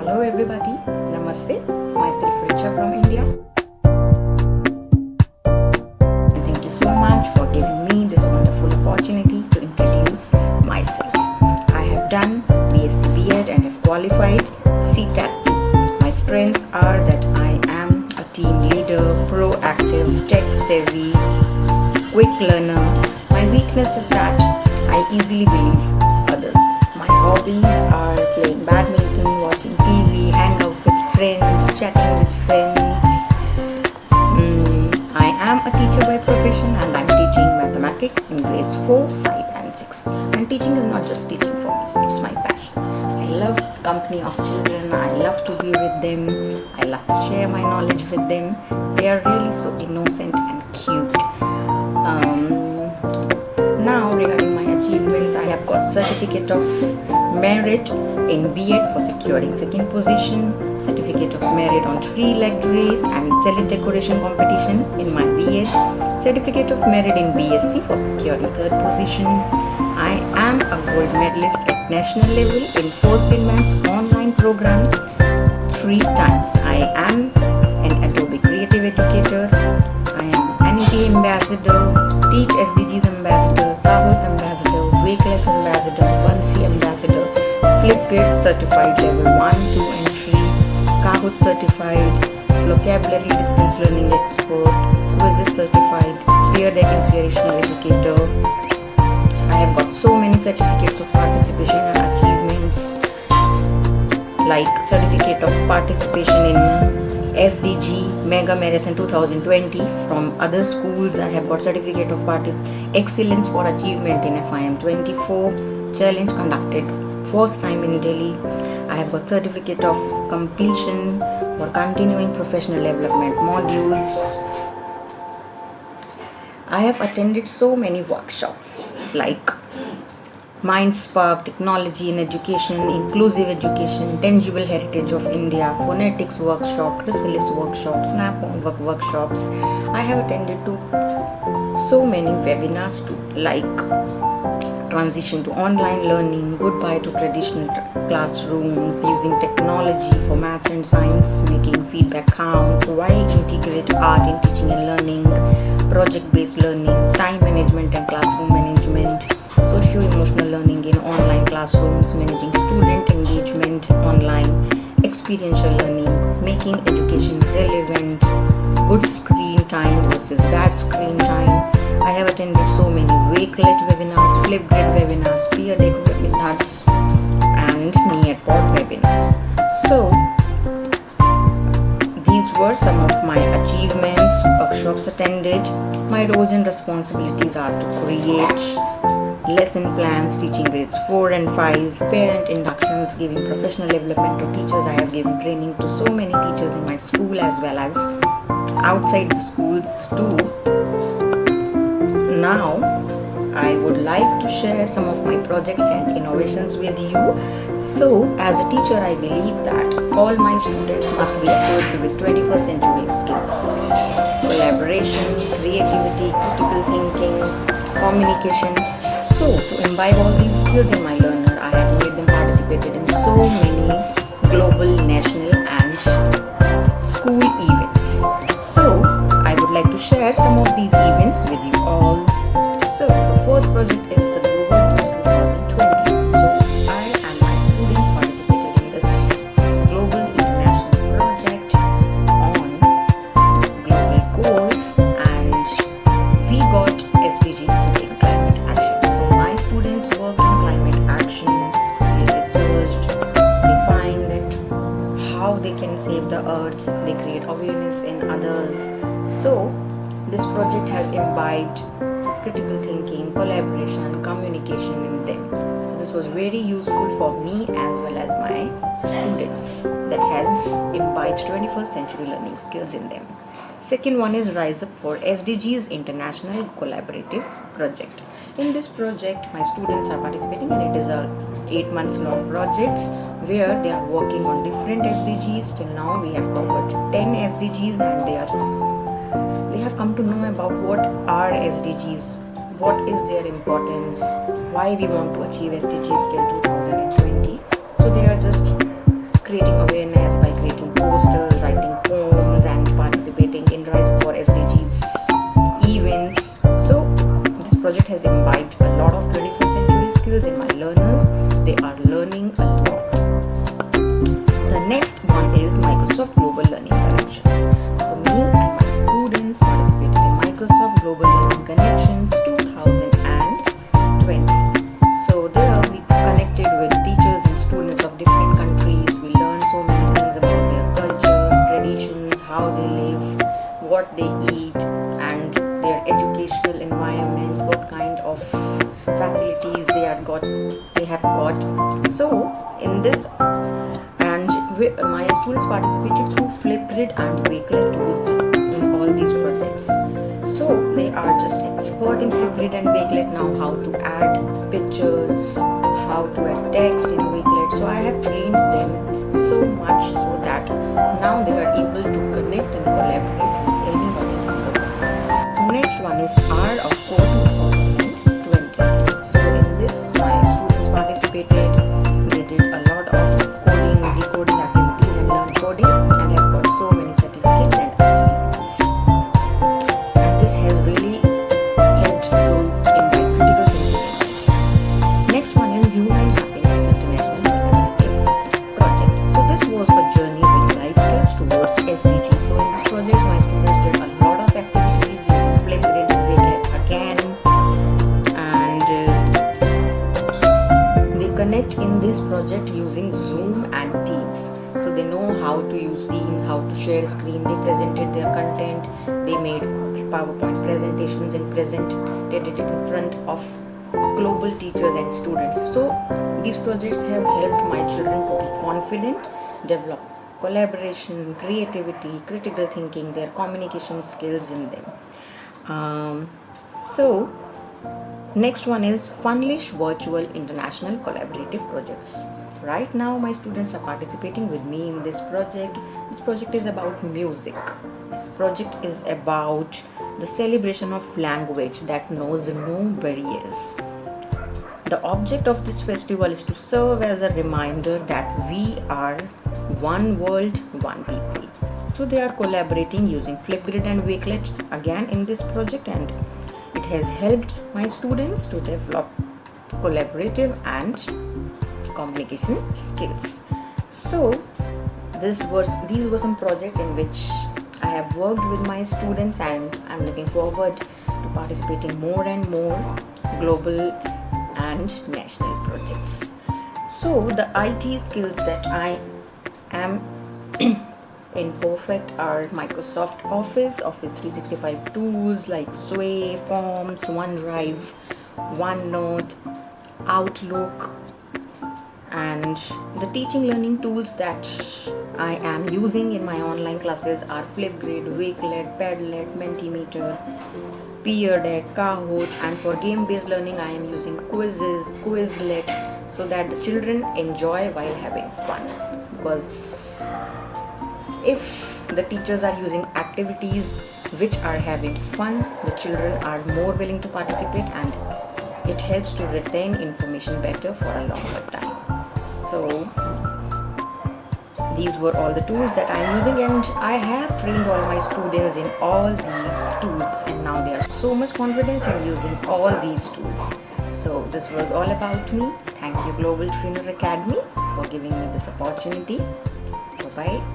Hello everybody, Namaste, myself Richa from India. Thank you so much for giving me this wonderful opportunity to introduce myself. I have done BSc B.Ed and have qualified CTAT. My strengths are that I am a team leader, proactive, tech savvy, quick learner. My weakness is that I easily believe others. My hobbies are playing badminton, watching TV, hang out with friends, chatting with friends. I am a teacher by profession and I'm teaching mathematics in grades 4, 5 and 6. And teaching is not just teaching for me, it's my passion. I love the company of children, I love to be with them, I love to share my knowledge with them. They are really so innocent and cute. Now regarding my achievements, I have got certificate of merit in B.Ed for securing second position, certificate of merit on 3-legged race and ceiling decoration competition in my B.Ed, certificate of merit in BSc for securing third position. I am a gold medalist at national level in First in Man's online program 3 times. I am an Adobe Creative Educator. I am NET Ambassador, Teach SDGs Ambassador, Kahoot Ambassador, Wakelet Ambassador, 1C Ambassador, Flipgrid Certified Level 1, 2 and 3, Kahoot Certified, Vocabulary Distance Learning Expert, Quizzes Certified, Peer Deck Inspirational Educator. I have got so many certificates of participation and achievements, like certificate of participation in SDG Mega Marathon 2020 from other schools. I have got certificate of excellence for achievement in FIM 24 challenge conducted first time in Delhi. I have got certificate of completion for continuing professional development modules. I have attended so many workshops like MindSpark, Technology in Education, Inclusive Education, Tangible Heritage of India, Phonetics Workshop, Chrysalis Workshop, Snap Homework Workshops. I have attended to so many webinars too, like Transition to Online Learning, Goodbye to Traditional Classrooms, Using Technology for Math and Science, Making Feedback Count, Why Integrate Art in Teaching and Learning, Project-Based Learning, Time Management and Classroom Management, Socio-emotional learning in online classrooms, managing student engagement online, experiential learning, making education relevant, good screen time versus bad screen time. I have attended so many Wakelet webinars, Flipgrid webinars, Peer Deck webinars and MeetPod webinars. So these were some of my achievements, workshops attended. My roles and responsibilities are to create lesson plans, teaching grades 4 and 5, parent inductions, giving professional development to teachers. I have given training to so many teachers in my school as well as outside the schools too. Now, I would like to share some of my projects and innovations with you. So, as a teacher, I believe that all my students must be equipped with 21st century skills: collaboration, creativity, critical thinking, communication. So, to imbibe all these skills in my learner, I have made them participated in so many global, national and school events. So, I would like to share some of these events with you all. So, the first project is the Global Quiz 2020. So, I and my students participated in this global international project on global goals and we got SDG in climate action. So, my students worked on climate action, they researched, they find that how they can save the earth, they create awareness in others. So, this project has imbibed critical thinking, collaboration, communication in them. So this was very useful for me as well as my students, that has imbibed 21st century learning skills in them. Second one is Rise Up for SDGs International Collaborative Project. In this project, my students are participating and it is a 8 months long project where they are working on different SDGs. Till now we have covered 10 SDGs and they have come to know about what are SDGs, what is their importance, why we want to achieve SDGs till 2020. So they are just creating awareness what they eat and their educational environment, what kind of facilities they have got. So in this, and my students participated through Flipgrid and Wakelet tools in all these projects. So they are just expert in Flipgrid and Wakelet now, how to add pictures, how to add text in Wakelet. So I have trained them so much so that now they are able to connect and collaborate with anybody in the world. So next one is Hour of Code 2020. So in this, my students participated. They did a lot of coding, decoding activities and learn coding, and have got so many certificates and achievements. And this has really helped to improve critical thinking. Next one is Human Happiness International Collaborative Project. So this was a journey with life skills towards SDG. So in this project, my students did a lot of activities using Flipgrid and Wakelet again, and they connect in this project using Zoom and Teams. So they know how to use Teams, how to share screen. They presented their content. They made PowerPoint presentations and presented it in front of global teachers and students. So these projects have helped my children to be confident, develop collaboration, creativity, critical thinking, their communication skills in them. So next one is Funlish Virtual International Collaborative Projects. Right now my students are participating with me in this project. This project is about music. This project is about the celebration of language that knows no barriers. The object of this festival is to serve as a reminder that we are one world, one people. So they are collaborating using Flipgrid and Wakelet again in this project, and it has helped my students to develop collaborative and communication skills. So these were some projects in which I have worked with my students, and I'm looking forward to participating more and more global and national projects. So the IT skills that I am in perfect are Microsoft Office, Office 365 tools like Sway, Forms, OneDrive, OneNote, Outlook, and the teaching learning tools that I am using in my online classes are Flipgrid, Wakelet, Padlet, Mentimeter, Peerdeck, Kahoot, and for game-based learning I am using Quizzes, Quizlet, so that the children enjoy while having fun. Because if the teachers are using activities which are having fun, the children are more willing to participate, and it helps to retain information better for a longer time. So these were all the tools that I am using, and I have trained all my students in all these tools, and now they are so much confident in using all these tools. So this was all about me. Thank you Global Trainer Academy for giving me this opportunity. Bye bye.